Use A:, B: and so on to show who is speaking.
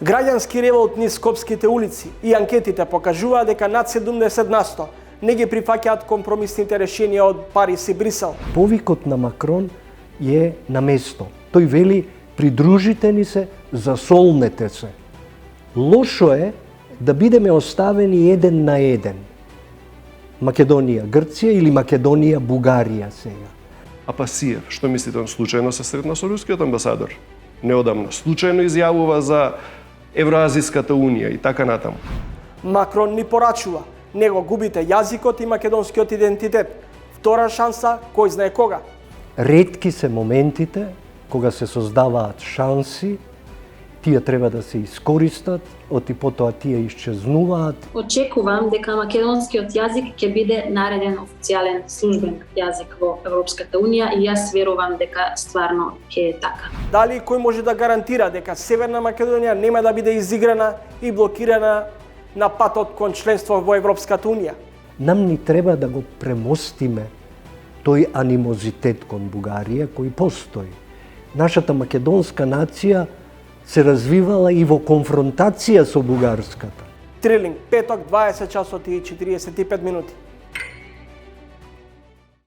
A: Граѓански револт низ скопските улици и анкетите покажуваат дека над 70% не ги прифаќаат компромисните решенија од Париз и Брисел.
B: Повикот на Макрон е на место. Тој вели: придружите ни се, засолнете се. Лошо е да бидеме оставени еден на еден. Македонија, Грција или Македонија, Бугарија сега.
C: А Пасиев, што мислите, он случајно се сретна со рускиот амбасадор? Неодамна случајно изјавува за Евроазиската унија и така натаму.
A: Макрон ни порачува: него губите јазикот и македонскиот идентитет. Втора шанса, кој знае кога.
B: Ретки се моментите кога се создаваат шанси, тие треба да се искористат, оти потоа тие исчезнуваат.
D: Очекувам дека македонскиот јазик ќе биде нареден официјален службен јазик во Европската унија и јас верувам дека стварно ќе е така.
A: Дали кој може да гарантира дека Северна Македонија нема да биде изиграна и блокирана на патот кон членство во Европската унија?
B: Нам ни треба да го премостиме тој анимозитет кон Бугарија кој постои. Нашата македонска нација се развивала и во конфронтација со бугарската.
A: Трилинг, петок, 20 часот и 45 минути.